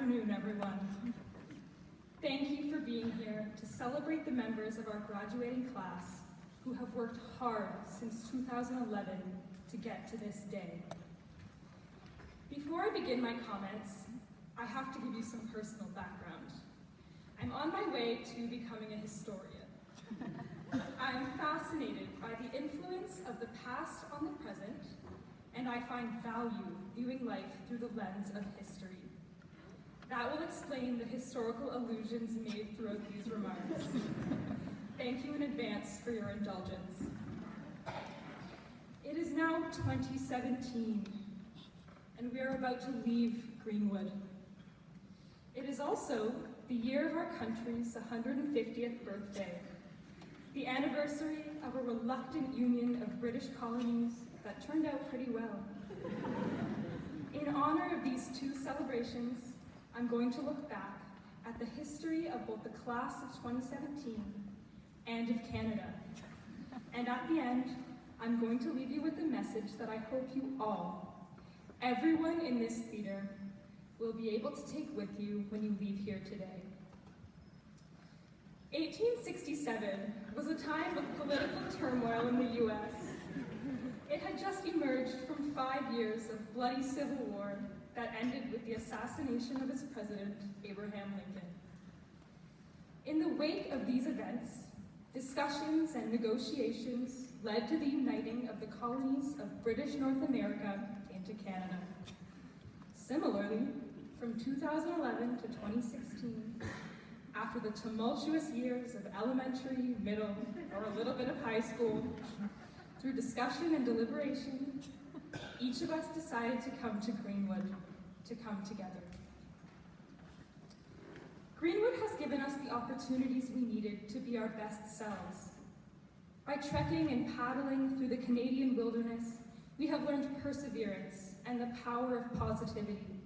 afternoon, everyone. Thank you for being here to celebrate the members of our graduating class who have worked hard since 2011 to get to this day. Before I begin my comments, I have to give you some personal background. I'm on my way to becoming a historian. I'm fascinated by the influence of the past on the present, and I find value viewing life through the lens of history. That will explain the historical allusions made throughout these remarks. Thank you in advance for your indulgence. It is now 2017, and we are about to leave Greenwood. It is also the year of our country's 150th birthday, the anniversary of a reluctant union of British colonies that turned out pretty well. In honor of these two celebrations, I'm going to look back at the history of both the class of 2017 and of Canada. And at the end, I'm going to leave you with a message that I hope you all, everyone in this theater, will be able to take with you when you leave here today. 1867 was a time of political turmoil in the US. It had just emerged from 5 years of bloody civil war that ended with the assassination of its president, Abraham Lincoln. In the wake of these events, discussions and negotiations led to the uniting of the colonies of British North America into Canada. Similarly, from 2011 to 2016, after the tumultuous years of elementary, middle, or a little bit of high school, through discussion and deliberation, each of us decided to come to Greenwood, to come together. Greenwood has given us the opportunities we needed to be our best selves. By trekking and paddling through the Canadian wilderness, we have learned perseverance and the power of positivity.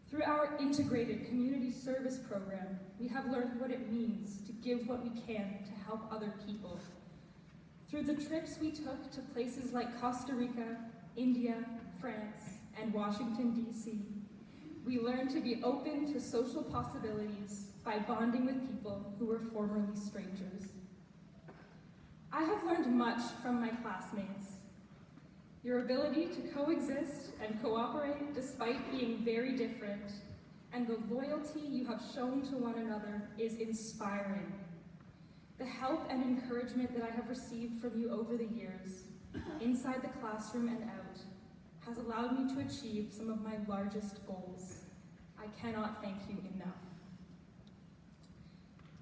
Through our integrated community service program, we have learned what it means to give what we can to help other people. Through the trips we took to places like Costa Rica, India, France, and Washington, D.C., we learned to be open to social possibilities by bonding with people who were formerly strangers. I have learned much from my classmates. Your ability to coexist and cooperate despite being very different, and the loyalty you have shown to one another is inspiring. The help and encouragement that I have received from you over the years, inside the classroom and out, has allowed me to achieve some of my largest goals. I cannot thank you enough.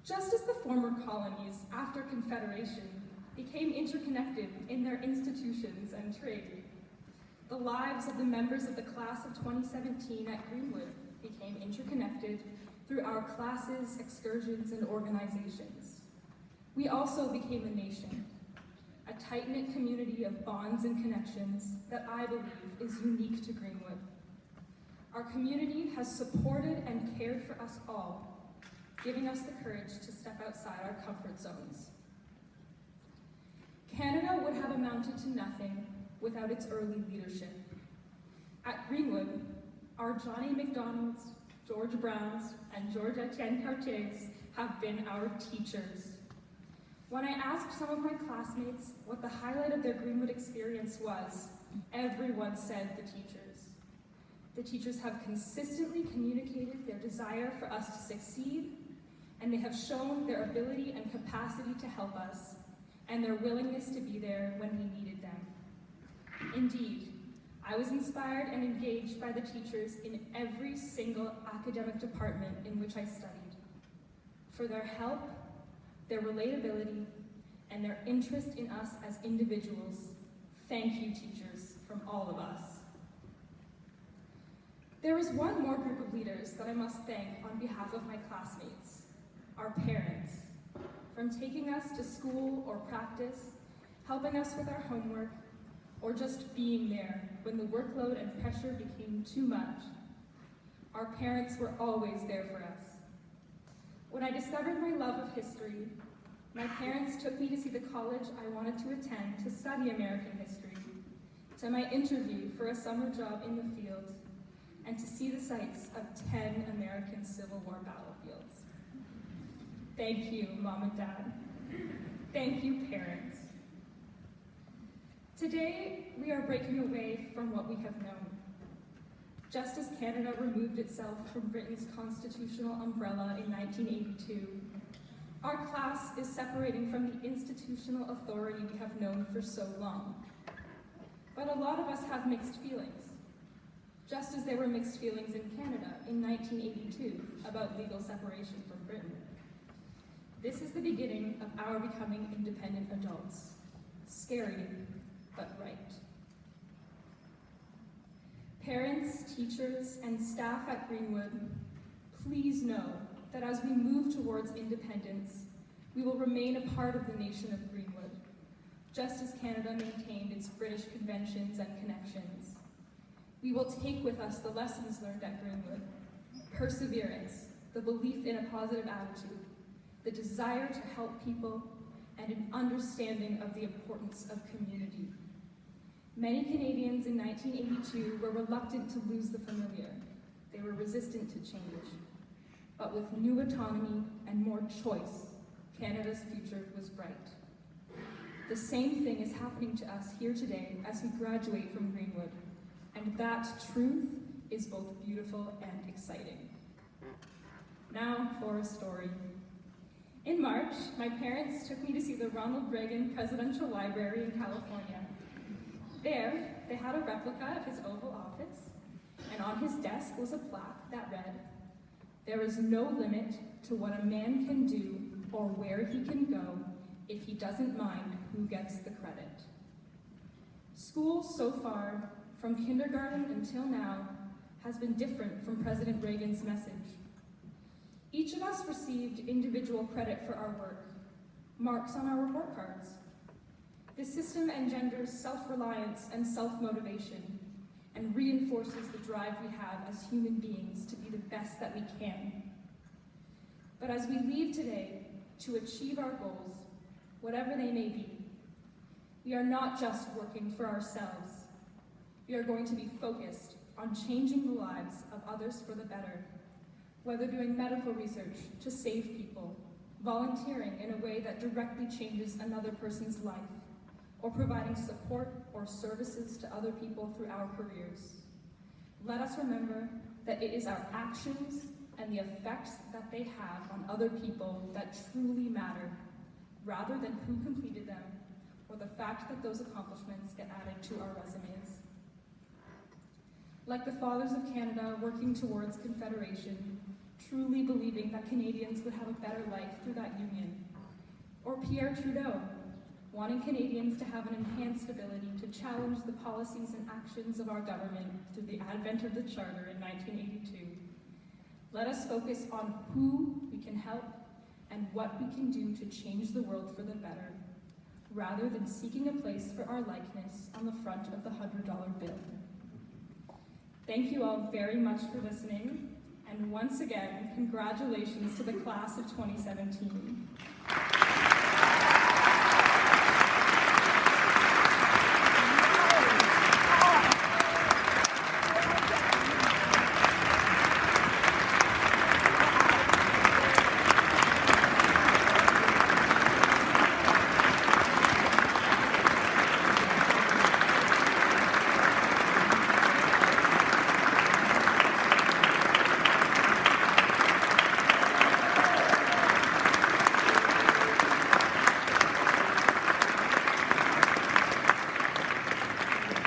Just as the former colonies, after Confederation, became interconnected in their institutions and trade, the lives of the members of the class of 2017 at Greenwood became interconnected through our classes, excursions, and organizations. We also became a nation, a tight-knit community of bonds and connections that I believe is unique to Greenwood. Our community has supported and cared for us all, giving us the courage to step outside our comfort zones. Canada would have amounted to nothing without its early leadership. At Greenwood, our Johnny MacDonalds, George Browns, and George-Etienne Cartiers have been our teachers. When I asked some of my classmates what the highlight of their Greenwood experience was, everyone said the teachers. The teachers have consistently communicated their desire for us to succeed, and they have shown their ability and capacity to help us, and their willingness to be there when we needed them. Indeed, I was inspired and engaged by the teachers in every single academic department in which I studied. For their help, their relatability, and their interest in us as individuals, thank you, teachers, from all of us. There is one more group of leaders that I must thank on behalf of my classmates, our parents, from taking us to school or practice, helping us with our homework, or just being there when the workload and pressure became too much. Our parents were always there for us. When I discovered my love of history, my parents took me to see the college I wanted to attend to study American history, to my interview for a summer job in the field, and to see the sights of 10 American Civil War battlefields. Thank you, Mom and Dad. Thank you, parents. Today, we are breaking away from what we have known. Just as Canada removed itself from Britain's constitutional umbrella in 1982, our class is separating from the institutional authority we have known for so long. But a lot of us have mixed feelings, just as there were mixed feelings in Canada in 1982 about legal separation from Britain. This is the beginning of our becoming independent adults. Scary, but right. Parents, teachers, and staff at Greenwood, please know that as we move towards independence, we will remain a part of the nation of Greenwood, just as Canada maintained its British conventions and connections. We will take with us the lessons learned at Greenwood: perseverance, the belief in a positive attitude, the desire to help people, and an understanding of the importance of community. Many Canadians in 1982 were reluctant to lose the familiar. They were resistant to change. But with new autonomy and more choice, Canada's future was bright. The same thing is happening to us here today as we graduate from Greenwood, and that truth is both beautiful and exciting. Now for a story. In March, my parents took me to see the Ronald Reagan Presidential Library in California. There, they had a replica of his Oval Office, and on his desk was a plaque that read, "There is no limit to what a man can do or where he can go if he doesn't mind who gets the credit." School so far, from kindergarten until now, has been different from President Reagan's message. Each of us received individual credit for our work, marks on our report cards. This system engenders self-reliance and self-motivation and reinforces the drive we have as human beings to be the best that we can. But as we leave today to achieve our goals, whatever they may be, we are not just working for ourselves. We are going to be focused on changing the lives of others for the better, whether doing medical research to save people, volunteering in a way that directly changes another person's life, or providing support or services to other people through our careers. Let us remember that it is our actions and the effects that they have on other people that truly matter, rather than who completed them or the fact that those accomplishments get added to our resumes. Like the Fathers of Canada working towards Confederation, truly believing that Canadians would have a better life through that union, or Pierre Trudeau, wanting Canadians to have an enhanced ability to challenge the policies and actions of our government through the advent of the Charter in 1982. Let us focus on who we can help and what we can do to change the world for the better, rather than seeking a place for our likeness on the front of the $100 bill. Thank you all very much for listening, and once again, congratulations to the class of 2017.